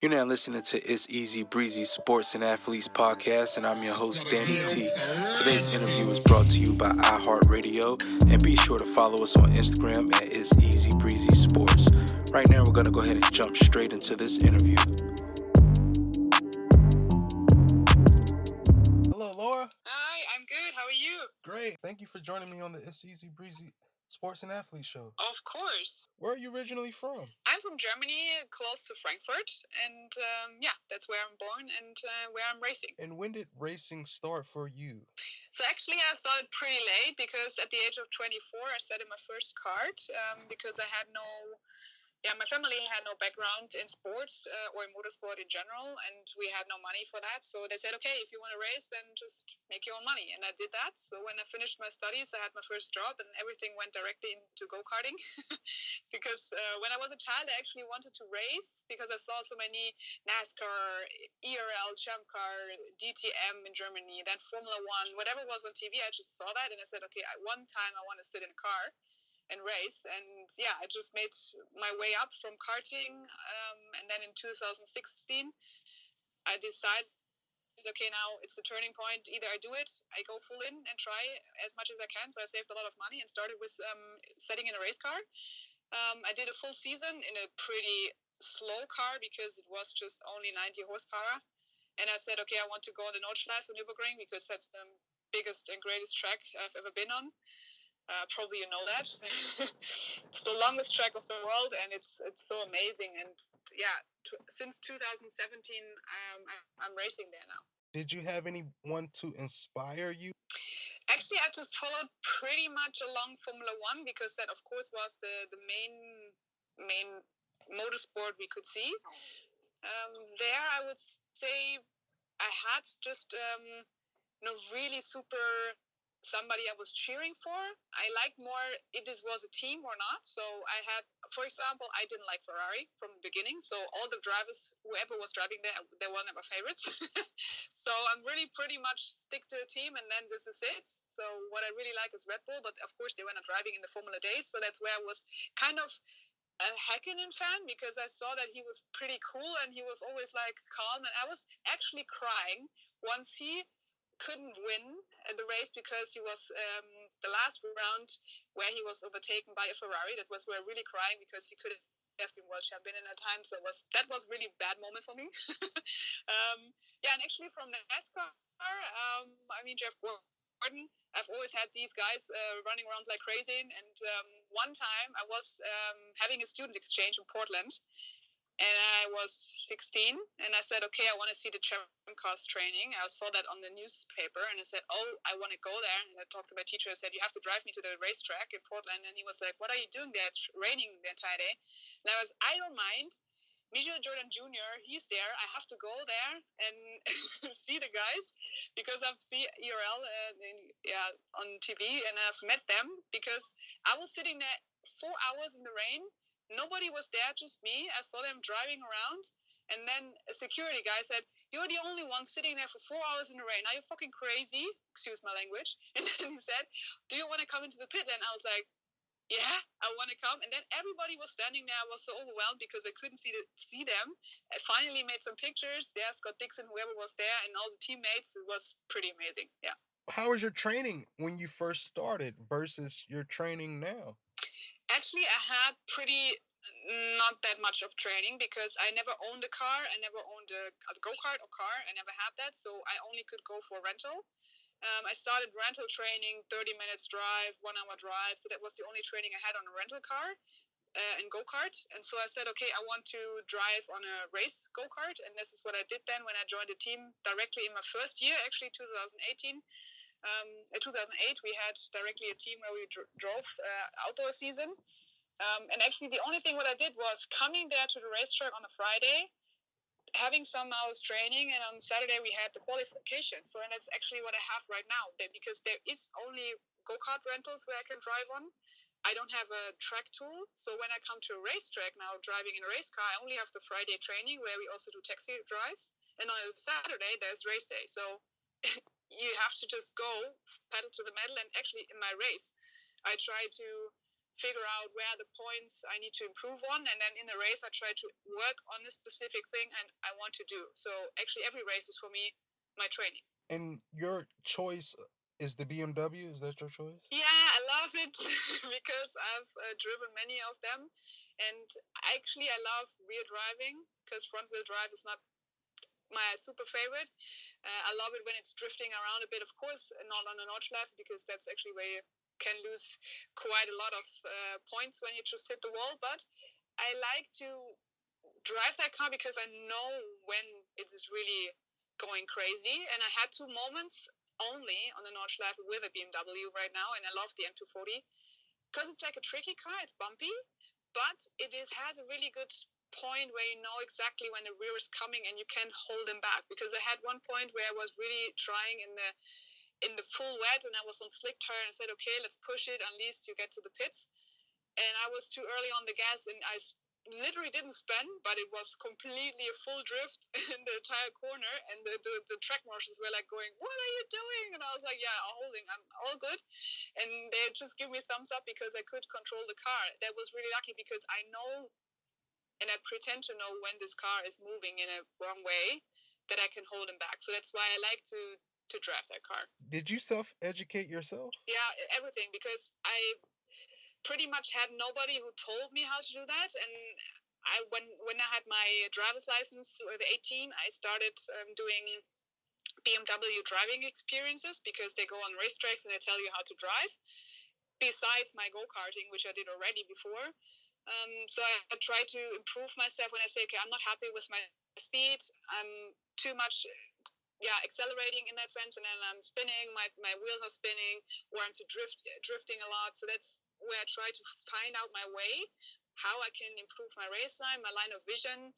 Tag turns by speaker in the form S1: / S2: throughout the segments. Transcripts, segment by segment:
S1: You're now listening to It's Easy Breezy Sports and Athletes Podcast, and I'm your host, Danny T. Today's interview is brought to you by iHeartRadio, and be sure to follow us on Instagram at It's Easy Breezy Sports. Right now, we're going to go ahead and jump straight into this interview. Hello, Laura.
S2: Hi, I'm good. How are you?
S1: Great. Thank you for joining me on the It's Easy Breezy Sports and Athletes Show.
S2: Of course.
S1: Where are you originally from?
S2: I'm from Germany, close to Frankfurt, and that's where I'm born and where I'm racing.
S1: And when did racing start for you?
S2: So actually, I started pretty late because at the age of 24, I sat in my first kart because I had my family had no background in sports or in motorsport in general, and we had no money for that. So they said, okay, if you want to race, then just make your own money. And I did that. So when I finished my studies, I had my first job, and everything went directly into go-karting. Because when I was a child, I actually wanted to race because I saw so many NASCAR, ERL, Champ Car, DTM in Germany, then Formula One, whatever was on TV. I just saw that, and I said, okay, one time I want to sit in a car and race. And yeah, I just made my way up from karting, and then in 2016 I decided, okay, now it's the turning point. Either I do it, I go full in and try as much as I can. So I saved a lot of money and started with setting in a race car. I did a full season in a pretty slow car because it was just only 90 horsepower, and I said, okay, I want to go on the Nordschleife in Nürburgring because that's the biggest and greatest track I've ever been on. Probably you know that. It's the longest track of the world, and it's so amazing. And yeah, since 2017, I'm racing there now.
S1: Did you have anyone to inspire you?
S2: Actually, I just followed pretty much along Formula One because that, of course, was the main motorsport we could see. There, I would say I had just really super somebody I was cheering for. I like more if this was a team or not. So I had, for example, I didn't like Ferrari from the beginning. So all the drivers, whoever was driving there, they were never favorites. So I'm really pretty much stick to a team, and then this is it. So what I really like is Red Bull, but of course they were not driving in the Formula Days. So that's where I was kind of a Häkkinen fan because I saw that he was pretty cool and he was always like calm. And I was actually crying once he couldn't win the race because he was the last round where he was overtaken by a Ferrari. That was where really crying because he could have been world champion in that time. So that was really a bad moment for me. And actually from the NASCAR, Jeff Gordon, I've always had these guys running around like crazy. And one time I was having a student exchange in Portland, and I was 16, and I said, okay, I want to see the Champ Cars training. I saw that on the newspaper, and I said, oh, I want to go there. And I talked to my teacher. I said, you have to drive me to the racetrack in Portland. And he was like, what are you doing there? It's raining the entire day. And I don't mind. Michael Jordan Jr., he's there. I have to go there and see the guys because I've seen ERL on TV, and I've met them because I was sitting there 4 hours in the rain. Nobody was there, just me. I saw them driving around, and then a security guy said, you're the only one sitting there for 4 hours in the rain. Are you fucking crazy? Excuse my language. And then he said, do you want to come into the pit? And I was like, yeah, I want to come. And then everybody was standing there. I was so overwhelmed because I couldn't see them. I finally made some pictures. Yeah, Scott Dixon, whoever was there, and all the teammates. It was pretty amazing. Yeah.
S1: How was your training when you first started versus your training now?
S2: Actually, I had not that much of training because I never owned a car. I never owned a go-kart or car. I never had that. So I only could go for rental. I started rental training, 30 minutes drive, 1 hour drive. So that was the only training I had on a rental car and go-kart. And so I said, okay, I want to drive on a race go-kart. And this is what I did then when I joined the team directly in my first year, actually 2018. In 2008, we had directly a team where we drove outdoor season. And actually, the only thing what I did was coming there to the racetrack on a Friday, having some hours training, and on Saturday we had the qualification. So, and that's actually what I have right now, because there is only go-kart rentals where I can drive on. I don't have a track tool. So when I come to a racetrack now, driving in a race car, I only have the Friday training where we also do taxi drives. And on a Saturday, there's race day. So you have to just go pedal to the metal. And actually in my race, I try to figure out where are the points I need to improve on, and then in the race I try to work on a specific thing and I want to do. So actually every race is for me my training.
S1: And your choice is the BMW? Is that your choice?
S2: Yeah, I love it because I've driven many of them, and actually I love rear driving because front wheel drive is not my super favorite. I love it when it's drifting around a bit, of course, not on a Nordschleife, because that's actually where you can lose quite a lot of points when you just hit the wall. But I like to drive that car because I know when it is really going crazy. And I had 2 moments only on the Nordschleife with a BMW right now, and I love the M240 because it's like a tricky car. It's bumpy, but it has a really good point where you know exactly when the rear is coming and you can hold them back. Because I had one point where I was really trying in the full wet and I was on slick tire and said, okay, let's push it, at least you get to the pits. And I was too early on the gas and I literally didn't spin, but it was completely a full drift in the entire corner, and the track marshals were like going, what are you doing? And I was like, yeah, I'm all good. And they just give me thumbs up because I could control the car. That was really lucky because I know and I pretend to know when this car is moving in a wrong way, that I can hold him back. So that's why I like to drive that car.
S1: Did you self-educate yourself?
S2: Yeah, everything, because I pretty much had nobody who told me how to do that. And when I had my driver's license at 18, I started doing BMW driving experiences because they go on racetracks and they tell you how to drive. Besides my go-karting, which I did already before. So I try to improve myself when I say, okay, I'm not happy with my speed. I'm too much accelerating in that sense, and then I'm spinning, my wheels are spinning, or I'm drifting a lot. So that's where I try to find out my way, how I can improve my race line, my line of vision,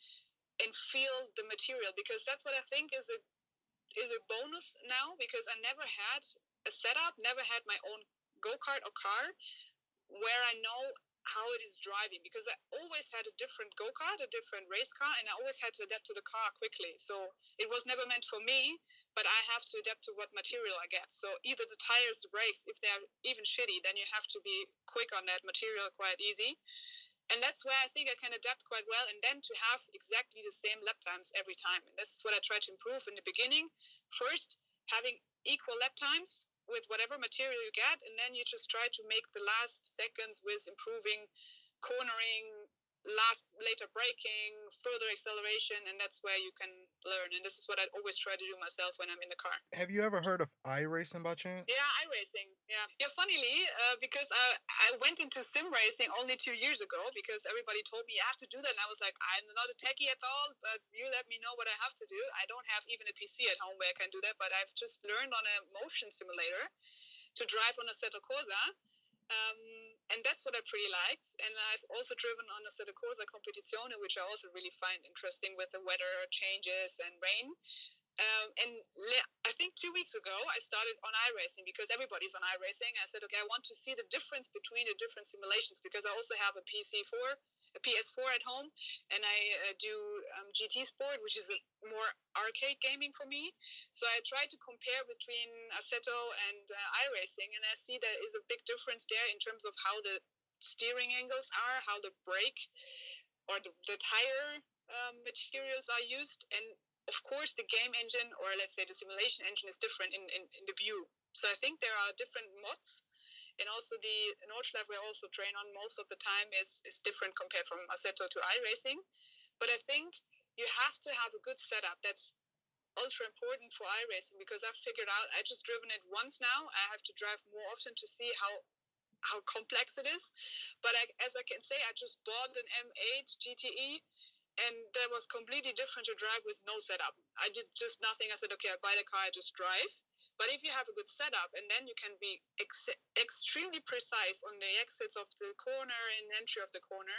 S2: and feel the material, because that's what I think is a bonus now, because I never had a setup, never had my own go-kart or car where I know how it is driving, because I always had a different go-kart, a different race car, and I always had to adapt to the car quickly. So it was never meant for me, but I have to adapt to what material I get. So either the tires, the brakes, if they're even shitty, then you have to be quick on that material quite easy. And that's where I think I can adapt quite well, and then to have exactly the same lap times every time. And this is what I try to improve in the beginning. First, having equal lap times with whatever material you get, and then you just try to make the last seconds with improving cornering, later braking, further acceleration, and that's where you can learn. And this is what I always try to do myself when I'm in the car.
S1: Have you ever heard of iRacing by chance?
S2: Yeah, iRacing. Yeah. Funnily, because I went into sim racing only 2 years ago because everybody told me you have to do that, and I was like, I'm not a techie at all, but you let me know what I have to do. I don't have even a PC at home where I can do that, but I've just learned on a motion simulator to drive on a Assetto Corsa. And that's what I pretty liked. And I've also driven on a Assetto Corsa Competizione, which I also really find interesting with the weather changes and rain. And I think 2 weeks ago, I started on iRacing because everybody's on iRacing. I said, okay, I want to see the difference between the different simulations, because I also have a PS4 at home, and I do GT Sport, which is a more arcade gaming for me. So I try to compare between Assetto and iRacing, and I see there is a big difference there in terms of how the steering angles are, how the brake or the tire materials are used, and of course the game engine, or let's say the simulation engine, is different in the view. So I think there are different mods, and also the Nordschleife we also train on most of the time is different compared from Assetto to iRacing. But I think you have to have a good setup. That's ultra important for iRacing, because I've figured out, I just driven it once now. I have to drive more often to see how complex it is. But as I can say, I just bought an M8 GTE, and that was completely different to drive with no setup. I did just nothing. I said, okay, I buy the car, I just drive. But if you have a good setup, and then you can be extremely precise on the exits of the corner and entry of the corner,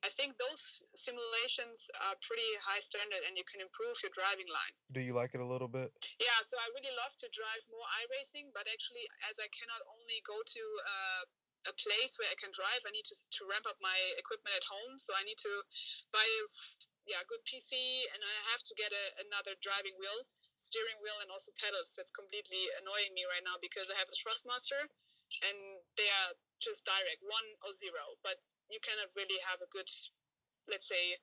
S2: I think those simulations are pretty high standard, and you can improve your driving line.
S1: Do you like it a little bit?
S2: Yeah, so I really love to drive more iRacing, but actually, as I cannot only go to a place where I can drive, I need to ramp up my equipment at home. So I need to buy a good PC, and I have to get another driving wheel, steering wheel, and also pedals. That's completely annoying me right now because I have a Thrustmaster, and they are just direct 1 or 0, but you cannot really have a good, let's say,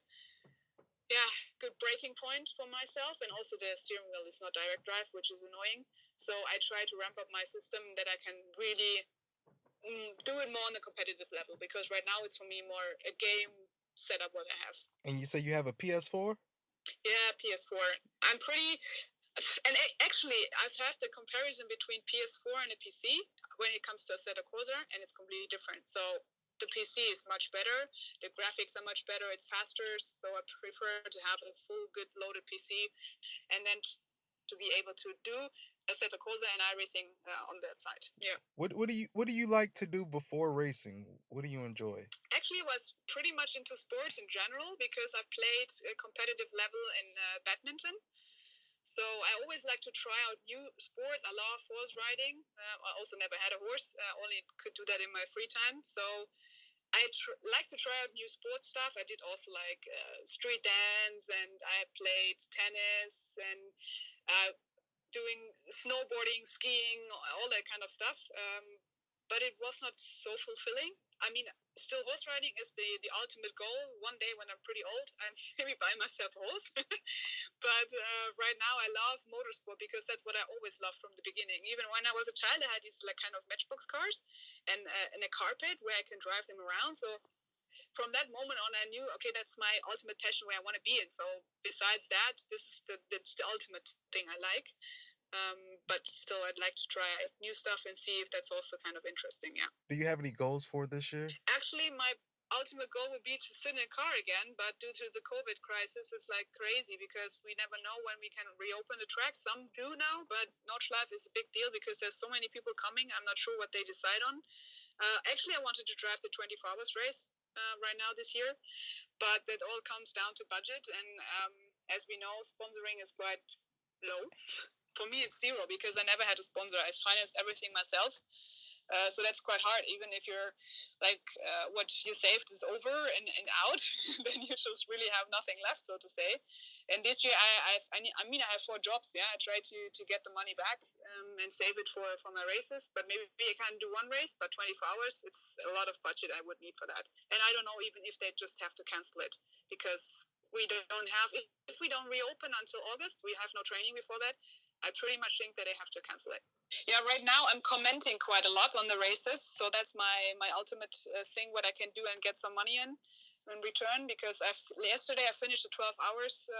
S2: good braking point for myself. And also the steering wheel is not direct drive, which is annoying. So I try to ramp up my system that I can really do it more on a competitive level, because right now it's for me more a game setup what I have.
S1: And you say you have a PS4?
S2: Yeah, PS4. I'm pretty. And actually, I've had the comparison between PS4 and a PC when it comes to Assetto Corsa, and it's completely different. So the PC is much better. The graphics are much better. It's faster. So I prefer to have a full, good loaded PC, and then to be able to do Assetto Corsa and iRacing on that side. Yeah.
S1: What do you like to do before racing? What do you enjoy?
S2: Actually, I was pretty much into sports in general because I've played a competitive level in badminton. So I always like to try out new sports. I love horse riding. I also never had a horse. Only could do that in my free time. So I like to try out new sports stuff. I did also like street dance, and I played tennis and doing snowboarding, skiing, all that kind of stuff. But it was not so fulfilling. I mean, still horse riding is the ultimate goal. One day when I'm pretty old, I'm maybe buy myself a horse. But right now I love motorsport because that's what I always loved from the beginning. Even when I was a child, I had these like kind of matchbox cars and a carpet where I can drive them around. So from that moment on, I knew, okay, that's my ultimate passion where I want to be in. So besides that, that's the ultimate thing I like. But still, I'd like to try new stuff and see if that's also kind of interesting. Yeah.
S1: Do you have any goals for this year?
S2: Actually, my ultimate goal would be to sit in a car again, but due to the COVID crisis, it's like crazy because we never know when we can reopen the track. Some do now, but Nordschleife is a big deal because there's so many people coming. I'm not sure what they decide on. Actually, I wanted to drive the 24 hours race right now this year, but that all comes down to budget. And as we know, sponsoring is quite low. For me, it's zero because I never had a sponsor. I financed everything myself. So that's quite hard. Even if you're like what you saved is over and out, then you just really have nothing left, so to say. And this year, I have 4 jobs. Yeah, I try to get the money back and save it for my races. But maybe I can do one race, but 24 hours, it's a lot of budget I would need for that. And I don't know even if they just have to cancel it because we don't have. If we don't reopen until August, we have no training before that. I pretty much think that they have to cancel it. Yeah, right now I'm commenting quite a lot on the races, so that's my ultimate thing what I can do and get some money in return, because yesterday I finished the 12 hours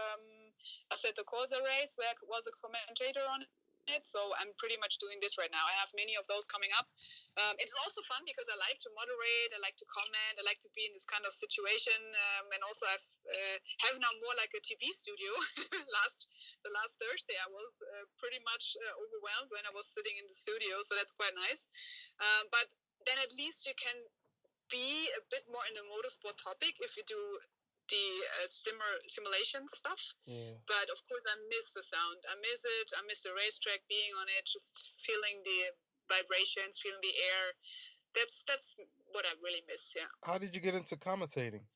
S2: Assetto Corsa race where I was a commentator on it, so I'm pretty much doing this right now. I have many of those coming up. It's also fun because I like to moderate, I like to comment, I like to be in this kind of situation, and also I have now more like a TV studio. The last Thursday I was pretty much overwhelmed when I was sitting in the studio, so that's quite nice. But then at least you can be a bit more in the motorsport topic if you do the simulation stuff.
S1: Yeah.
S2: But of course I miss the sound. I miss it. I miss the racetrack, being on it, just feeling the vibrations, feeling the air. That's what I really miss. Yeah.
S1: How did you get into commentating?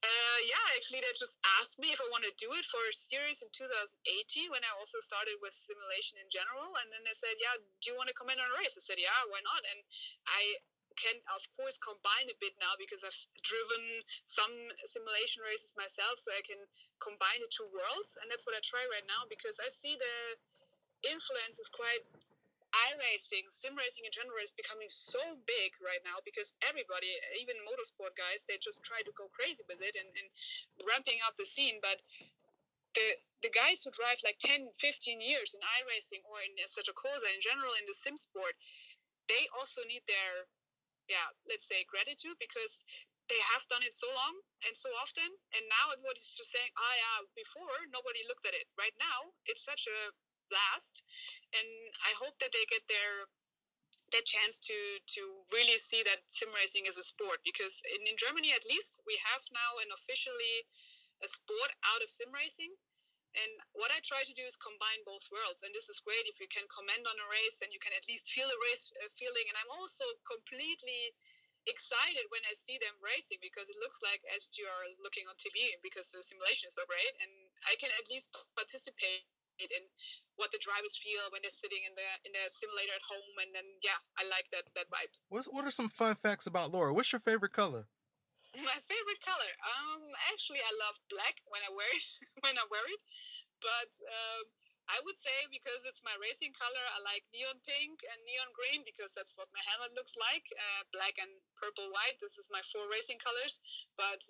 S2: Actually they just asked me if I want to do it for a series in 2018 when I also started with simulation in general, and then they said, yeah, do you want to comment on a race? I said, yeah, why not? And I can of course combine a bit now because I've driven some simulation races myself, so I can combine the two worlds, and that's what I try right now because I see the influence is quite iRacing, sim racing in general is becoming so big right now because everybody, even motorsport guys, they just try to go crazy with it and ramping up the scene. But the guys who drive like 10, 15 years in iRacing or in Assetto Corsa in general in the sim sport, they also need their, let's say gratitude because they have done it so long and so often. And now everybody's just saying, before nobody looked at it. Right now, it's such a blast, and I hope that they get their chance to really see that sim racing is a sport, because in Germany at least we have now an officially a sport out of sim racing. And what I try to do is combine both worlds, and this is great if you can comment on a race and you can at least feel a race feeling. And I'm also completely excited when I see them racing because it looks like as you are looking on TV because the simulation is so great, and I can at least participate and what the drivers feel when they're sitting in the simulator at home. And then I like that vibe.
S1: What are some fun facts about Laura? What's your favorite color?
S2: My favorite color, actually, I love black when I wear it. But I would say, because it's my racing color, I like neon pink and neon green, because that's what my helmet looks like. Black and purple, white. This is my 4 racing colors. But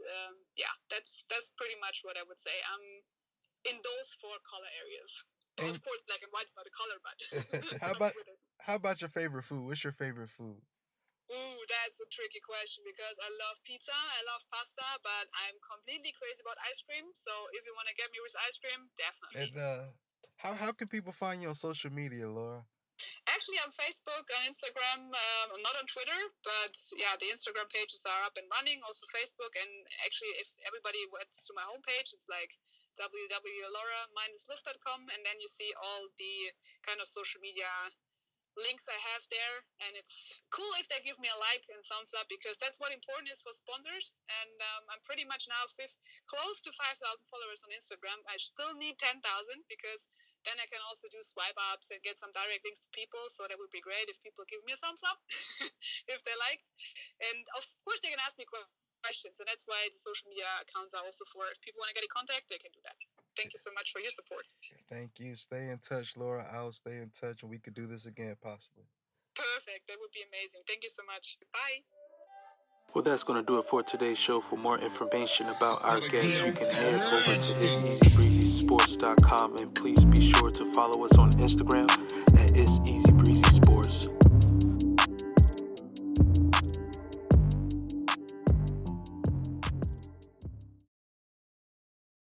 S2: that's pretty much what I would say. I'm in those 4 color areas. And of course, black and white is not a color, but
S1: how about your favorite food? What's your favorite food?
S2: Ooh, that's a tricky question, because I love pizza, I love pasta, but I'm completely crazy about ice cream. So if you want to get me with ice cream, definitely.
S1: And how can people find you on social media, Laura?
S2: Actually, on Facebook and Instagram. I'm not on Twitter, but the Instagram pages are up and running. Also Facebook, and actually, if everybody went to my homepage, it's like www.laura-luft.com, and then you see all the kind of social media links I have there. And it's cool if they give me a like and thumbs up, because that's what important is for sponsors. And I'm pretty much now close to 5,000 followers on Instagram. I still need 10,000, because then I can also do swipe ups and get some direct links to people. So that would be great if people give me a thumbs up if they like. And of course, they can ask me questions, and that's why the social media accounts are also for, if people want to get in contact, they can do that. Thank you so much for your support.
S1: Thank you. Stay in touch, Laura. I'll stay in touch, and we could do this again possibly.
S2: Perfect. That would be amazing. Thank you so much. Bye.
S1: Well, that's going to do it for today's show. For more information about our guests, you can head over to itseasybreezysports.com, and please be sure to follow us on Instagram at itseasybreezysports.